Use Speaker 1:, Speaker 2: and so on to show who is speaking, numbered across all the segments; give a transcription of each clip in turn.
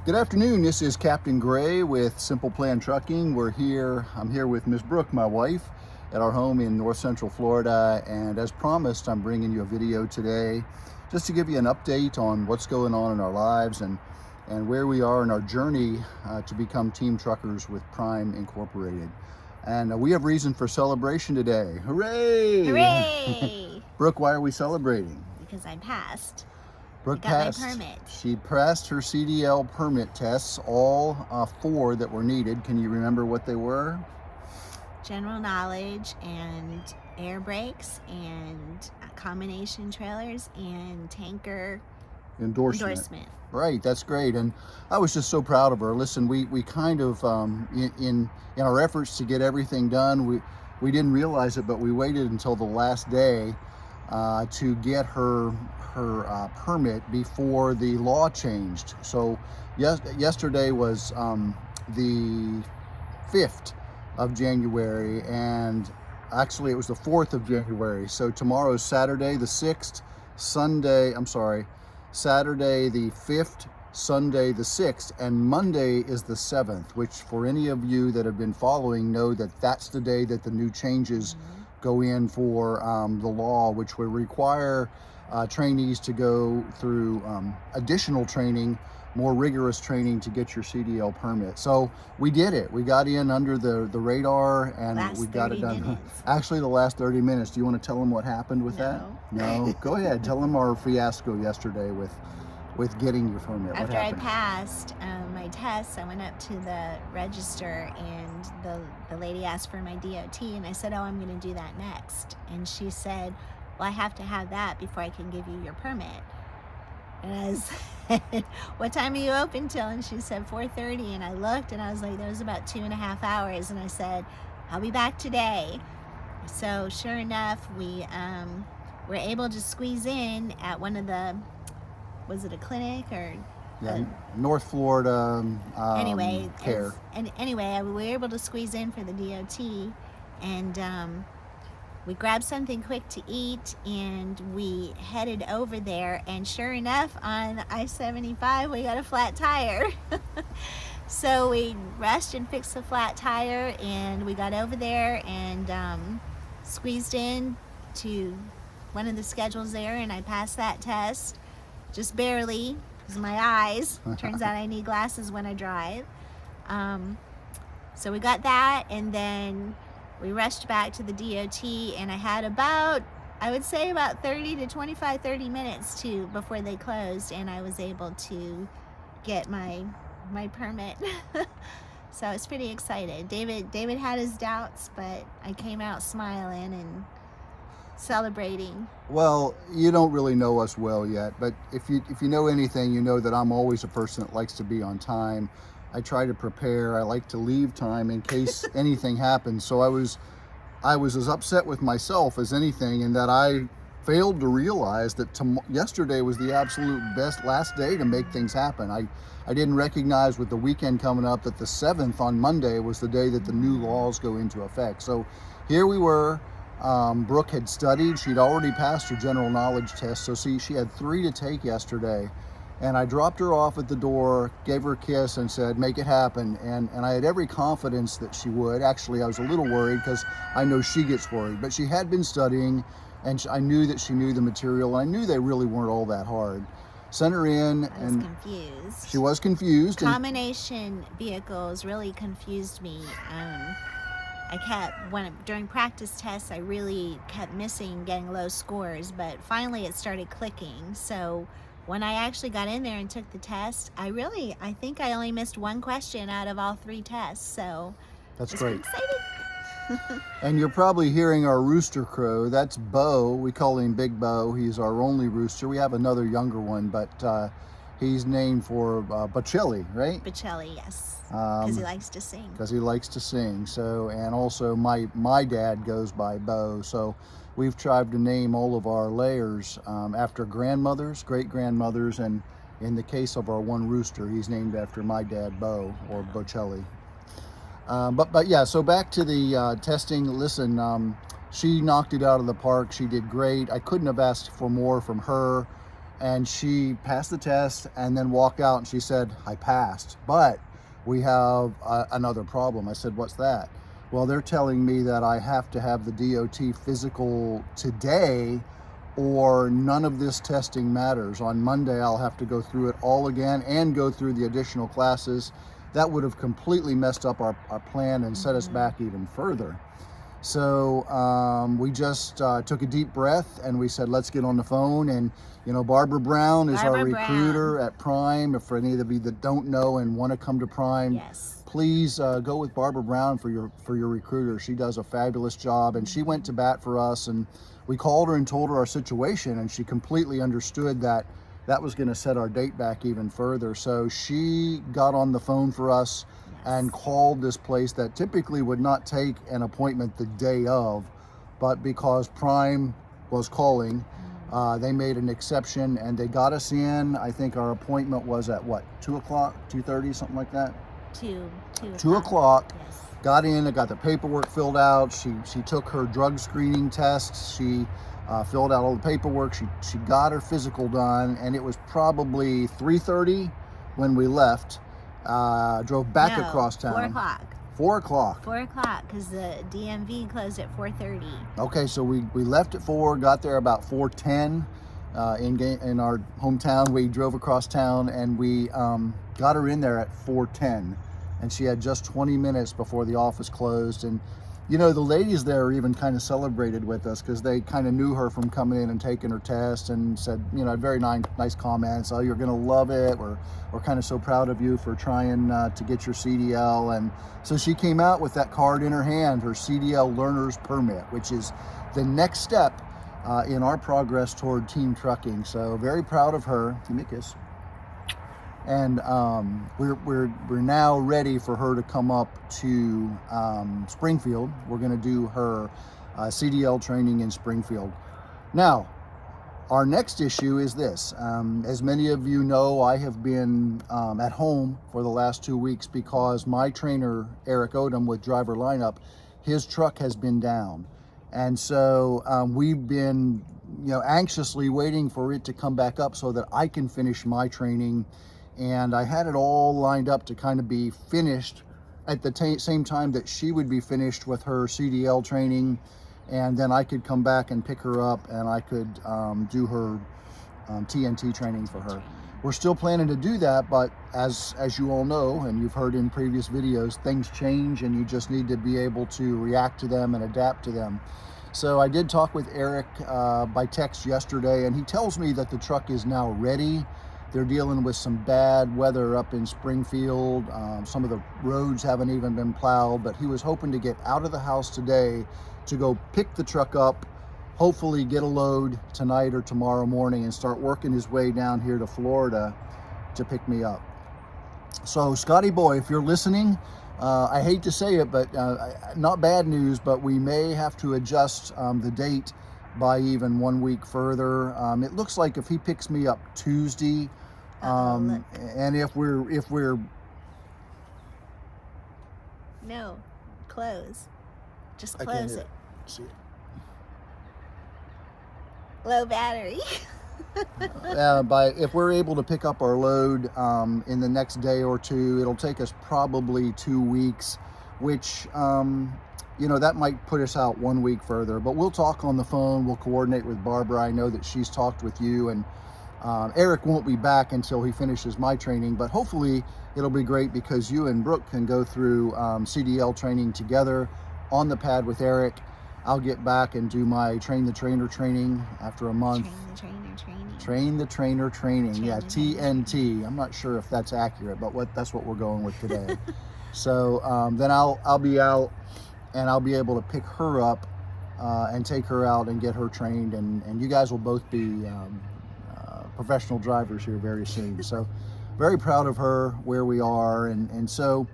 Speaker 1: Good afternoon. This is Captain Gray with Simple Plan Trucking. I'm here with Miss Brooke, my wife, at our home in North Central Florida. And as promised, I'm bringing you a video today just to give you an update on what's going on in our lives and where we are in our journey to become team truckers with Prime Incorporated. And we have reason for celebration today. Hooray!
Speaker 2: Hooray!
Speaker 1: Brooke, why are we celebrating?
Speaker 2: Because I passed.
Speaker 1: Brooke
Speaker 2: I got
Speaker 1: passed.
Speaker 2: my permit.
Speaker 1: She passed her CDL permit tests, all 4 that were needed. Can you remember what they were?
Speaker 2: General knowledge and air brakes and combination trailers and tanker endorsement.
Speaker 1: Right, that's great. And I was just so proud of her. Listen, we kind of, in our efforts to get everything done, we didn't realize it, but we waited until the last day to get her permit before the law changed. So yesterday was the 5th of January, and actually it was the 4th of January. So tomorrow's Saturday the 6th, Saturday the 5th, Sunday the 6th, and Monday is the 7th, which for any of you that have been following know that that's the day that the new changes go in for the law, which would require trainees to go through additional training, more rigorous training to get your CDL permit. So we did it. We got in under the radar and we got it done. Actually, the last 30 minutes. Do you want to tell them what happened with that? No? Go ahead. Tell them our fiasco yesterday with getting your permit.
Speaker 2: After I passed my tests, I went up to the register and the lady asked for my DOT, and I said, oh, I'm going to do that next. And she said, well, I have to have that before I can give you your permit. And I said, what time are you open till? And she said 4:30. And I looked and I was like, there was about 2.5 hours. And I said, I'll be back today. So sure enough, we were able to squeeze in at one of the, was it a clinic or?
Speaker 1: Yeah, North Florida
Speaker 2: anyway,
Speaker 1: care.
Speaker 2: Anyway, we were able to squeeze in for the DOT, and we grabbed something quick to eat, and we headed over there, and sure enough, on I-75, we got a flat tire. So we rushed and fixed the flat tire, and we got over there and squeezed in to one of the schedules there, and I passed that test, just barely, because of my eyes. Turns out I need glasses when I drive. So we got that, and then we rushed back to the DOT, and I had about, I would say about 30 minutes before they closed, and I was able to get my permit. So I was pretty excited. David had his doubts, but I came out smiling and celebrating.
Speaker 1: Well, you don't really know us well yet, but if you know anything, you know that I'm always a person that likes to be on time. I try to prepare. I like to leave time in case anything happens. So I was as upset with myself as anything, in that I failed to realize that yesterday was the absolute best last day to make things happen. I didn't recognize with the weekend coming up that the 7th on Monday was the day that the new laws go into effect. So here we were. Brooke had studied. She'd already passed her general knowledge test. So see, she had 3 to take yesterday. And I dropped her off at the door, gave her a kiss, and said, make it happen. And I had every confidence that she would. Actually, I was a little worried because I know she gets worried. But she had been studying, and I knew that she knew the material. And I knew they really weren't all that hard. Sent her in, and
Speaker 2: confused.
Speaker 1: She was confused.
Speaker 2: Combination vehicles really confused me. During practice tests, I really kept missing, getting low scores. But finally, it started clicking. So when I actually got in there and took the test, I think I only missed one question out of all 3 tests. So
Speaker 1: that's great.
Speaker 2: Excited.
Speaker 1: And you're probably hearing our rooster crow. That's Bo. We call him Big Bo. He's our only rooster. We have another younger one, but he's named for Bocelli, right?
Speaker 2: Bocelli, yes. Because he likes to sing.
Speaker 1: Because he likes to sing. So, and also my dad goes by Bo. So we've tried to name all of our layers after grandmothers, great-grandmothers, and in the case of our one rooster, he's named after my dad, Bo, or Bocelli. But yeah, so back to the testing. Listen, she knocked it out of the park. She did great. I couldn't have asked for more from her. And she passed the test and then walked out and she said, I passed, but we have another problem. I said, what's that? Well, they're telling me that I have to have the DOT physical today or none of this testing matters. On Monday, I'll have to go through it all again and go through the additional classes. That would have completely messed up our plan and set us back even further. So we just took a deep breath and we said, let's get on the phone. And, you know, Barbara Brown is our recruiter at Prime. If for any of you that don't know and want to come to Prime,
Speaker 2: yes,
Speaker 1: please go with Barbara Brown for your recruiter. She does a fabulous job, and she went to bat for us. And we called her and told her our situation, and she completely understood that that was going to set our date back even further. So she got on the phone for us and called this place that typically would not take an appointment the day of, but because Prime was calling, they made an exception and they got us in. I think our appointment was at what, 2 o'clock, 2:30, something like that?
Speaker 2: 2
Speaker 1: o'clock.
Speaker 2: Yes.
Speaker 1: Got in, I got the paperwork filled out. She took her drug screening tests. She filled out all the paperwork. She got her physical done, and it was probably 3:30 when we left. Drove back across town.
Speaker 2: 4 o'clock.
Speaker 1: 4 o'clock.
Speaker 2: 4 o'clock, because the DMV closed at 4:30.
Speaker 1: Okay, so we left at 4, got there about 4:10 in our hometown. We drove across town and we got her in there at 4:10, and she had just 20 minutes before the office closed. And you know, the ladies there even kind of celebrated with us because they kind of knew her from coming in and taking her test and said, you know, very nice comments. Oh, you're going to love it. We're kind of so proud of you for trying to get your CDL. And so she came out with that card in her hand, her CDL learner's permit, which is the next step in our progress toward team trucking. So very proud of her. Give me a kiss. And we're now ready for her to come up to Springfield. We're going to do her CDL training in Springfield. Now, our next issue is this. As many of you know, I have been at home for the last 2 weeks because my trainer, Eric Odom with Driver Lineup, his truck has been down. And so we've been, you know, anxiously waiting for it to come back up so that I can finish my training. And I had it all lined up to kind of be finished at the same time that she would be finished with her CDL training, and then I could come back and pick her up and I could do her TNT training for her. We're still planning to do that, but as you all know, and you've heard in previous videos, things change and you just need to be able to react to them and adapt to them. So I did talk with Eric by text yesterday, and he tells me that the truck is now ready. They're dealing with some bad weather up in Springfield. Some of the roads haven't even been plowed, but he was hoping to get out of the house today to go pick the truck up, hopefully get a load tonight or tomorrow morning and start working his way down here to Florida to pick me up. So Scotty boy, if you're listening, I hate to say it, but not bad news, but we may have to adjust the date by even 1 week further. It looks like if he picks me up Tuesday, and if we're
Speaker 2: no, close. Just
Speaker 1: I can't
Speaker 2: close
Speaker 1: hear
Speaker 2: it.
Speaker 1: See it.
Speaker 2: Low battery.
Speaker 1: If we're able to pick up our load in the next day or two, it'll take us probably 2 weeks, which you know, that might put us out 1 week further, but we'll talk on the phone. We'll coordinate with Barbara. I know that she's talked with you, and Eric won't be back until he finishes my training, but hopefully it'll be great because you and Brooke can go through CDL training together on the pad with Eric. I'll get back and do my train the trainer training after a month. Train the trainer training. Yeah, TNT. I'm not sure if that's accurate, but that's what we're going with today. So then I'll be out and I'll be able to pick her up and take her out and get her trained, and you guys will both be professional drivers here very soon. So very proud of her, where we are. And so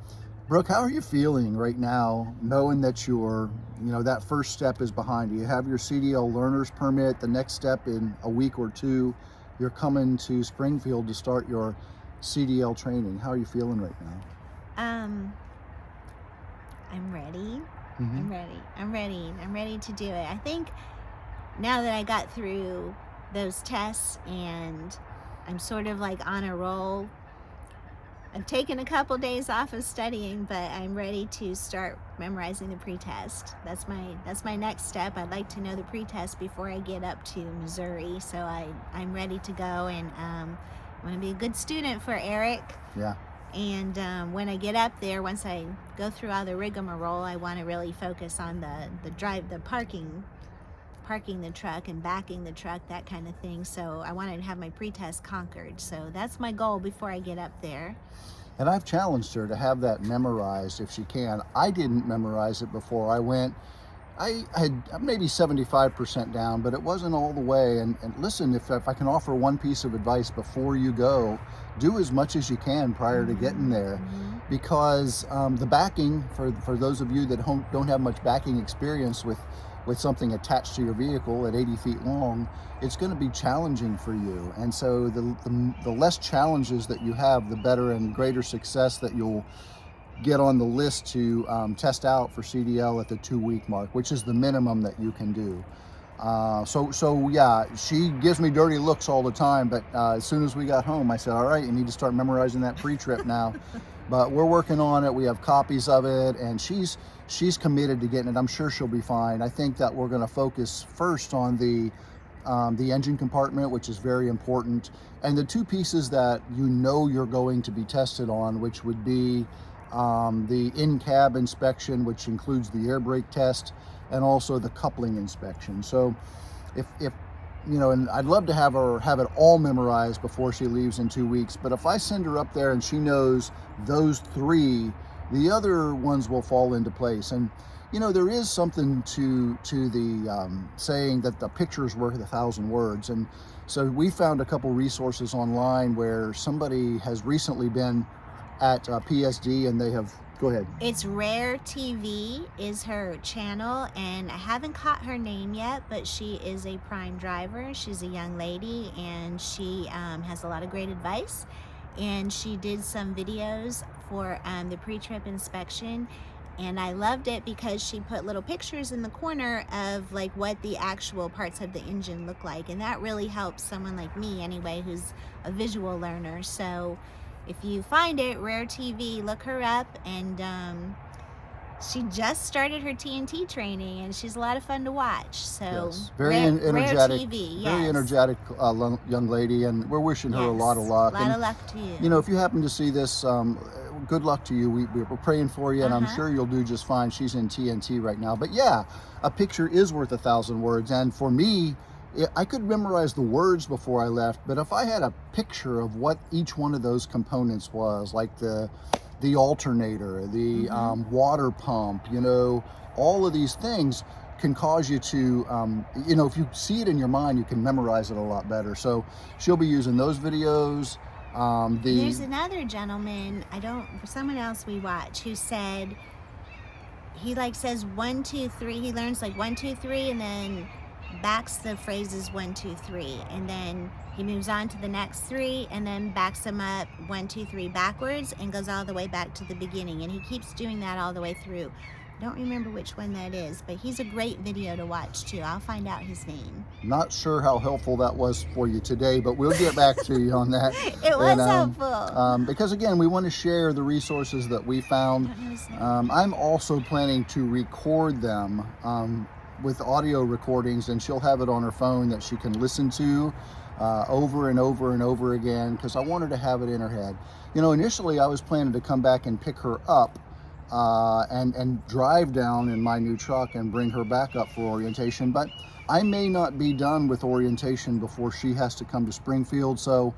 Speaker 1: Brooke, how are you feeling right now, knowing that you're, you know, that first step is behind you? You have your CDL learner's permit. The next step in a week or two, you're coming to Springfield to start your CDL training. How are you feeling right now?
Speaker 2: I'm ready.
Speaker 1: Mm-hmm.
Speaker 2: I'm ready to do it. I think now that I got through those tests and I'm sort of like on a roll. I've taken a couple days off of studying, but I'm ready to start memorizing the pretest. That's my next step. I'd like to know the pretest before I get up to Missouri, so I'm ready to go, and I want to be a good student for Eric.
Speaker 1: Yeah.
Speaker 2: And when I get up there, once I go through all the rigmarole, I want to really focus on the parking the truck and backing the truck, that kind of thing. So I wanted to have my pretest conquered. So that's my goal before I get up there.
Speaker 1: And I've challenged her to have that memorized if she can. I didn't memorize it before I went. I had maybe 75% down, but it wasn't all the way. And listen, if I can offer one piece of advice before you go, do as much as you can prior to getting there. Because the backing, for those of you that don't have much backing experience with something attached to your vehicle at 80 feet long, it's going to be challenging for you. And so the less challenges that you have, the better and greater success that you'll get on the list to test out for CDL at the 2-week mark, which is the minimum that you can do. So yeah, she gives me dirty looks all the time, but as soon as we got home, I said, all right, you need to start memorizing that pre-trip now. But we're working on it. We have copies of it, and she's committed to getting it. I'm sure she'll be fine. I think that we're going to focus first on the engine compartment, which is very important, and the two pieces that you're going to be tested on, which would be the in-cab inspection, which includes the air brake test, and also the coupling inspection. So if and I'd love to have her have it all memorized before she leaves in 2 weeks, but if I send her up there and she knows those 3, the other ones will fall into place. And there is something to the saying that the picture is worth 1,000 words. And so we found a couple resources online where somebody has recently been at PSD, and they have, go ahead.
Speaker 2: It's Rare TV is her channel, and I haven't caught her name yet, but she is a prime driver. She's a young lady, and she has a lot of great advice. And she did some videos for the pre-trip inspection, and I loved it because she put little pictures in the corner of like what the actual parts of the engine look like, and that really helps someone like me anyway, who's a visual learner. So if you find it, Rare TV, look her up. And she just started her TNT training, and she's a lot of fun to watch. So
Speaker 1: yes. Very energetic,
Speaker 2: Rare TV,
Speaker 1: very energetic young lady, and we're wishing her a lot of luck.
Speaker 2: A lot of luck to you.
Speaker 1: If you happen to see this, good luck to you. We're praying for you, and I'm sure you'll do just fine. She's in TNT right now. But yeah, a picture is worth 1,000 words, and for me, I could memorize the words before I left, but if I had a picture of what each one of those components was, like the alternator, the water pump, all of these things can cause you to, if you see it in your mind, you can memorize it a lot better. So she'll be using those videos.
Speaker 2: There's another gentleman, someone else we watch, who said, he says 1, 2, 3, he learns 1, 2, 3, and then backs the phrases 1, 2, 3, and then he moves on to the next 3, and then backs them up 1, 2, 3 backwards, and goes all the way back to the beginning, and he keeps doing that all the way through. I don't remember which one that is, but he's a great video to watch too. I'll find out his name.
Speaker 1: Not sure how helpful that was for you today, but we'll get back to you on that.
Speaker 2: It was helpful.
Speaker 1: Because again, we want to share the resources that we found. I'm also planning to record them with audio recordings, and she'll have it on her phone that she can listen to over and over and over again, because I want her to have it in her head. Initially I was planning to come back and pick her up and drive down in my new truck and bring her back up for orientation, but I may not be done with orientation before she has to come to Springfield. So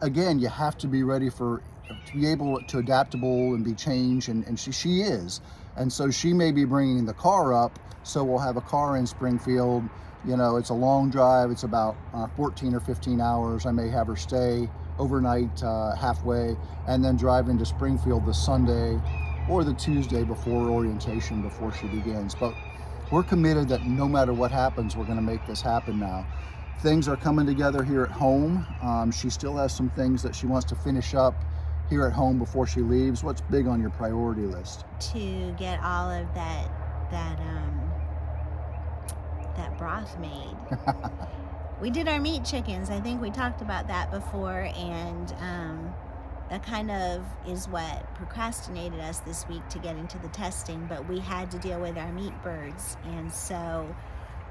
Speaker 1: again, you have to be ready to be able to adaptable and be changed, and she is. And so she may be bringing the car up, so we'll have a car in Springfield. It's a long drive. It's about 14 or 15 hours. I may have her stay overnight halfway, and then drive into Springfield the Sunday or the Tuesday before orientation, before she begins. But we're committed that no matter what happens, we're going to make this happen now. Things are coming together here at home. She still has some things that she wants to finish up here at home before she leaves. What's big on your priority list?
Speaker 2: To get all of that broth made. we did our meat chickens. I think we talked about that before, and that kind of is what procrastinated us this week to get into the testing, but we had to deal with our meat birds. And so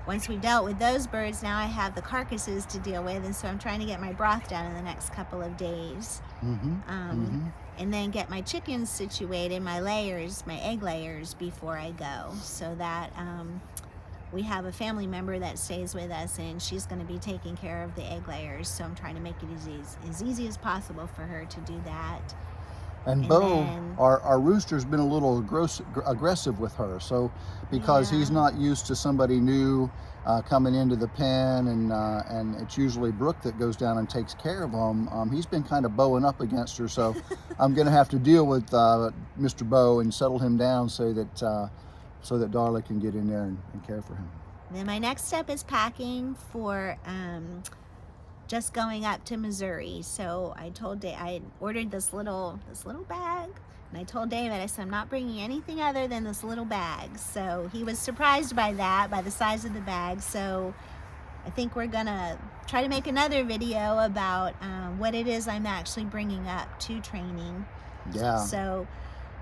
Speaker 2: once we dealt with those birds, now I have the carcasses to deal with, and so I'm trying to get my broth done in the next couple of days. And then get my chickens situated, my layers, my egg layers, before I go, so that we have a family member that stays with us, and she's going to be taking care of the egg layers. So I'm trying to make it as easy as possible for her to do that.
Speaker 1: And Bo, our rooster's been a little aggressive with her. So because he's not used to somebody new coming into the pen, and it's usually Brooke that goes down and takes care of him, he's been kind of bowing up against her. So I'm going to have to deal with Mr. Bo and settle him down so that Darla can get in there and care for him.
Speaker 2: Then my next step is packing for just going up to Missouri. So I told Dave, I ordered this little bag, and I told David, I said, I'm not bringing anything other than this little bag. So he was surprised by that, by the size of the bag. So I think we're gonna try to make another video about what it is I'm actually bringing up to training.
Speaker 1: Yeah.
Speaker 2: So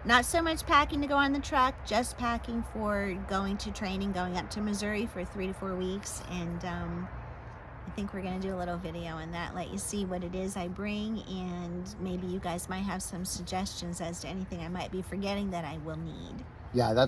Speaker 2: not so much packing to go on the truck, just packing for going to training, going up to Missouri for 3 to 4 weeks. And I think we're going to do a little video on that, let you see what it is I bring, and maybe you guys might have some suggestions as to anything I might be forgetting that I will need.
Speaker 1: Yeah,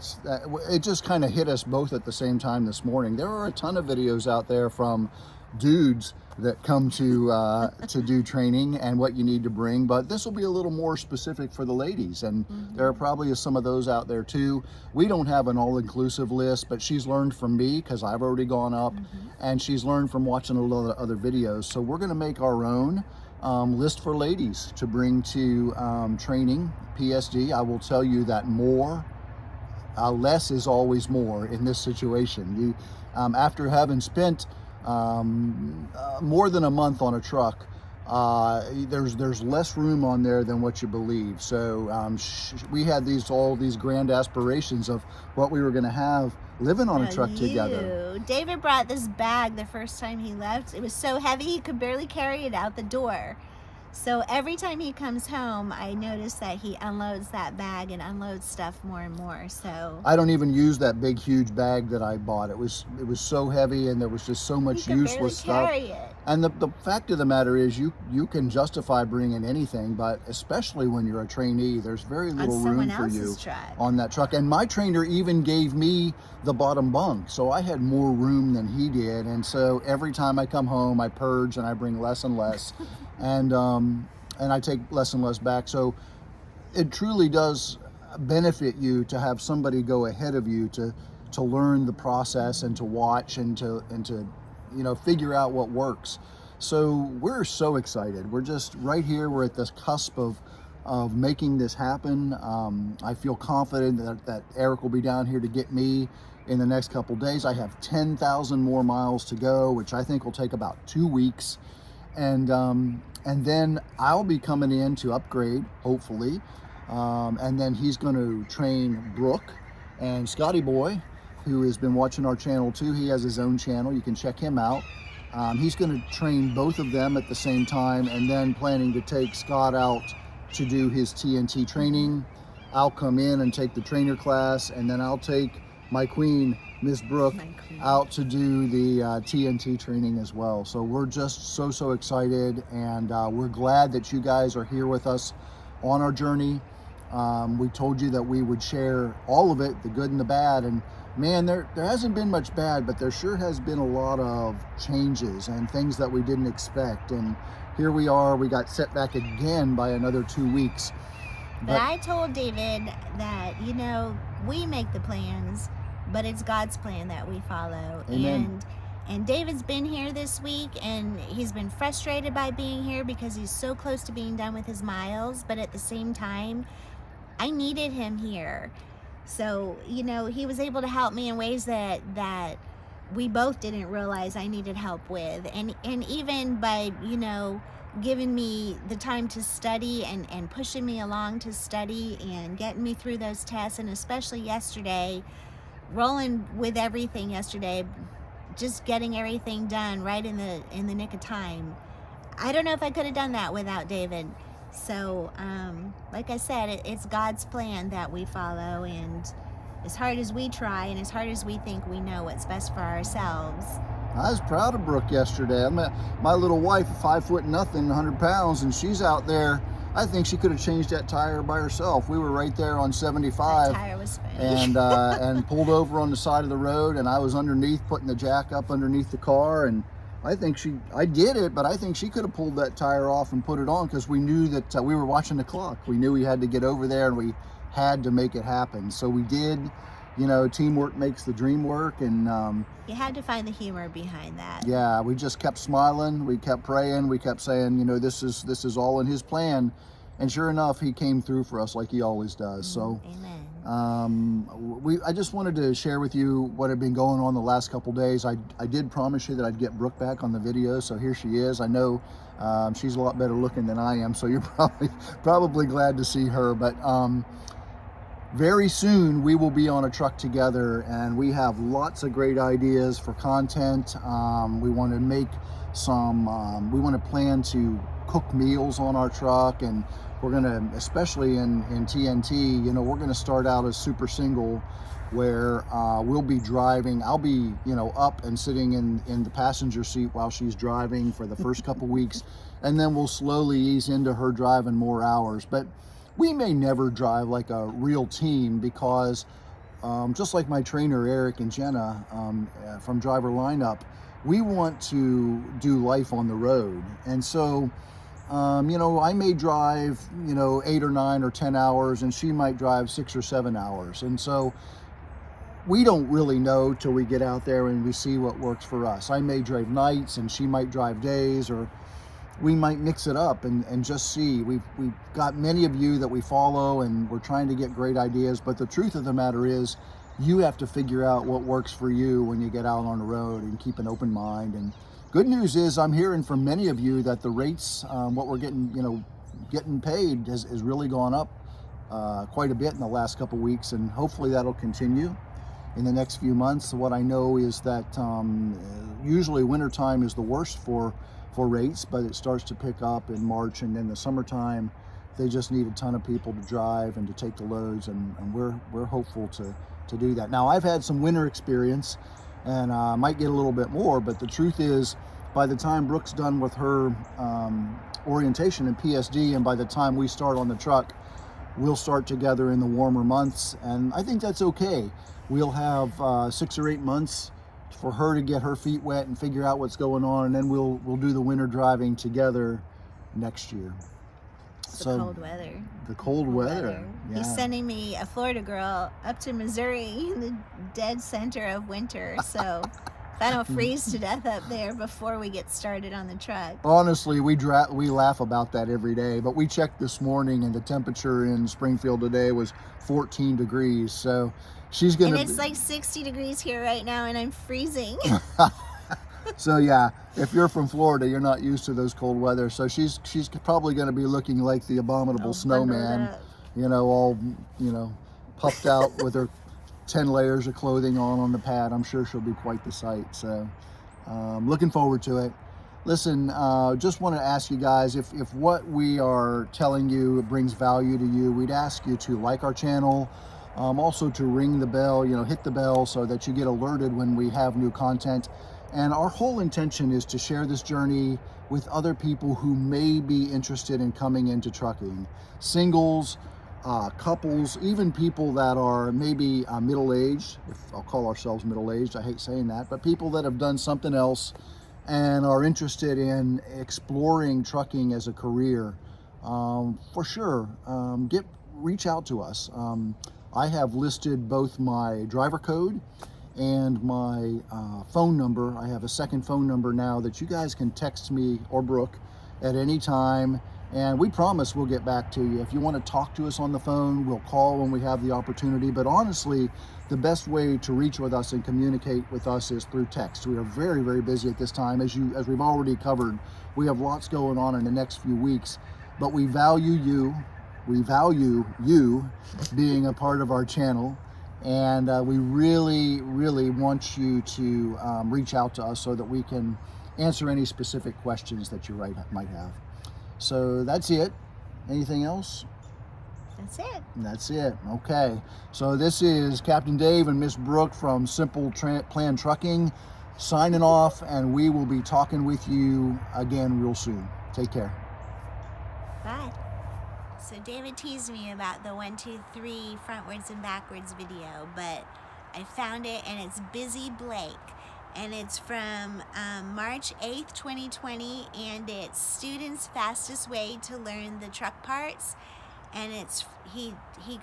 Speaker 1: it just kind of hit us both at the same time this morning. There are a ton of videos out there from dudes that come to do training and what you need to bring, but this will be a little more specific for the ladies, and there are probably some of those out there too. We don't have an all-inclusive list, but she's learned from me because I've already gone up, and she's learned from watching a lot of other videos. So we're going to make our own list for ladies to bring to training PSD. I will tell you that less is always more in this situation. After having spent more than a month on a truck, there's less room on there than what you believe. So we had all these grand aspirations of what we were going to have living on a truck together.
Speaker 2: David brought this bag the first time he left. It was so heavy he could barely carry it out the door. So every time he comes home, I notice that he unloads that bag and unloads stuff more and more. So
Speaker 1: I don't even use that big, huge bag that I bought. It was so heavy, and there was just so much useless stuff.
Speaker 2: Carry it.
Speaker 1: And the fact of the matter is, you can justify bringing anything, but especially when you're a trainee, there's very little room for you on that truck. And my trainer even gave me the bottom bunk, so I had more room than he did. And so every time I come home, I purge and I bring less and less. And I take less and less back. So it truly does benefit you to have somebody go ahead of you to learn the process and to watch and to figure out what works. So we're so excited. We're just right here. We're at this cusp of making this happen. I feel confident that Eric will be down here to get me in the next couple days. I have 10,000 more miles to go, which I think will take about 2 weeks. And then I'll be coming in to upgrade, hopefully. And then he's going to train Brooke and Scotty Boy, who has been watching our channel too. He has his own channel. You can check him out. He's going to train both of them at the same time, and then planning to take Scott out to do his TNT training. I'll come in and take the trainer class, and then I'll take my queen, Miss Brooke, out to do the TNT training as well. So we're just so excited, and we're glad that you guys are here with us on our journey. We told you that we would share all of it, the good and the bad, and man, there hasn't been much bad, but there sure has been a lot of changes and things that we didn't expect. And here we are, we got set back again by another 2 weeks.
Speaker 2: But I told David that, we make the plans, but it's God's plan that we follow.
Speaker 1: Amen.
Speaker 2: And David's been here this week, and he's been frustrated by being here because he's so close to being done with his miles, but at the same time, I needed him here. So, he was able to help me in ways that we both didn't realize I needed help with. And even by, giving me the time to study and pushing me along to study and getting me through those tests, and especially yesterday, rolling with everything yesterday, just getting everything done right in the nick of time. I don't know if I could have done that without David. So, like I said, it's God's plan that we follow, and as hard as we try and as hard as we think we know what's best for ourselves.
Speaker 1: I was proud of Brooke yesterday. I met my little wife, 5'0" 100 pounds, and she's out there. I think she could have changed that tire by herself. We were right there on 75.
Speaker 2: That tire was funny.
Speaker 1: And pulled over on the side of the road, and I was underneath, putting the jack up underneath the car, and I did it, but I think she could have pulled that tire off and put it on, because we knew that we were watching the clock. We knew we had to get over there, and we had to make it happen. So we did. You know, teamwork makes the dream work, and
Speaker 2: you had to find the humor behind that.
Speaker 1: yeah, we just kept smiling, we kept praying, we kept saying, you know, this is all in his plan, and sure enough, he came through for us like he always does. So
Speaker 2: amen.
Speaker 1: I just wanted to share with you what had been going on the last couple days. I did promise you that I'd get Brooke back on the video, so here she is. I know she's a lot better looking than I am, so you're probably glad to see her. But very soon we will be on a truck together, and we have lots of great ideas for content. We want to make we want to plan to cook meals on our truck, and we're going to, especially in TNT, you know, we're going to start out as super single, where we'll be driving. I'll be, you know, up and sitting in the passenger seat while she's driving for the first couple weeks, and then we'll slowly ease into her driving more hours. But we may never drive like a real team, because just like my trainer Eric and Jenna from Driver Lineup, we want to do life on the road. And so you know, I may drive, you know, 8 or 9 or 10 hours, and she might drive 6 or 7 hours. And so we don't really know till we get out there and we see what works for us. I may drive nights and she might drive days, or we might mix it up and just see. We've got many of you that we follow, and we're trying to get great ideas, but the truth of the matter is, you have to figure out what works for you when you get out on the road, and keep an open mind. And good news is, I'm hearing from many of you that the rates, what we're getting, you know, getting paid has really gone up quite a bit in the last couple weeks, and hopefully that'll continue in the next few months. What I know is that usually wintertime is the worst for rates, but it starts to pick up in March, and then the summertime, they just need a ton of people to drive and to take the loads, and we're hopeful to do that. Now, I've had some winter experience, and might get a little bit more, but the truth is, by the time Brooke's done with her orientation in PSD, and by the time we start on the truck, we'll start together in the warmer months, and I think that's okay. We'll have 6 or 8 months for her to get her feet wet and figure out what's going on, and then we'll do the winter driving together next year.
Speaker 2: The cold weather.
Speaker 1: The cold weather. Yeah.
Speaker 2: He's sending me, a Florida girl, up to Missouri in the dead center of winter. So if I don't freeze to death up there before we get started on the truck.
Speaker 1: Honestly, we laugh about that every day, but we checked this morning, and the temperature in Springfield today was 14 degrees. So she's gonna.
Speaker 2: And it's like 60 degrees here right now, and I'm freezing.
Speaker 1: So yeah, if you're from Florida, you're not used to those cold weather. So she's probably going to be looking like the abominable snowman, you know, all, you know, puffed out with her 10 layers of clothing on the pad. I'm sure she'll be quite the sight. So looking forward to it. Listen, just want to ask you guys, if what we are telling you brings value to you, we'd ask you to like our channel. Also to ring the bell, you know, hit the bell so that you get alerted when we have new content. And our whole intention is to share this journey with other people who may be interested in coming into trucking. Singles, couples, even people that are maybe middle-aged. If I'll call ourselves middle-aged, I hate saying that, but people that have done something else and are interested in exploring trucking as a career. For sure, reach out to us. I have listed both my driver code and my phone number. I have a second phone number now that you guys can text me or Brooke at any time, and we promise we'll get back to you. If you want to talk to us on the phone, we'll call when we have the opportunity. But honestly, the best way to reach with us and communicate with us is through text. We are very, very busy at this time, as we've already covered. We have lots going on in the next few weeks, but we value you. We value you being a part of our channel. And we really, really want you to reach out to us so that we can answer any specific questions that you might have. So that's it. Anything else?
Speaker 2: That's it.
Speaker 1: That's it. Okay. So this is Captain Dave and Miss Brooke from Simple Plan Trucking signing off, and we will be talking with you again real soon. Take care.
Speaker 2: Bye. So David teased me about the 1, 2, 3 frontwards and backwards video, but I found it, and it's Busy Blake. And it's from March 8th, 2020, and it's students' fastest way to learn the truck parts. And it's he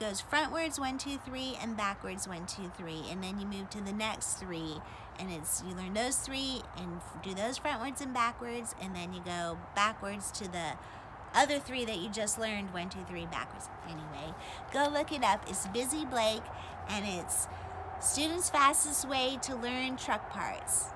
Speaker 2: goes frontwards 1, 2, 3 and backwards 1, 2, 3, and then you move to the next 3, and it's you learn those 3 and do those frontwards and backwards, and then you go backwards to the other 3 that you just learned, 1, 2, 3 backwards. Anyway, go look it up. It's Busy Blake, and it's students' fastest way to learn truck parts.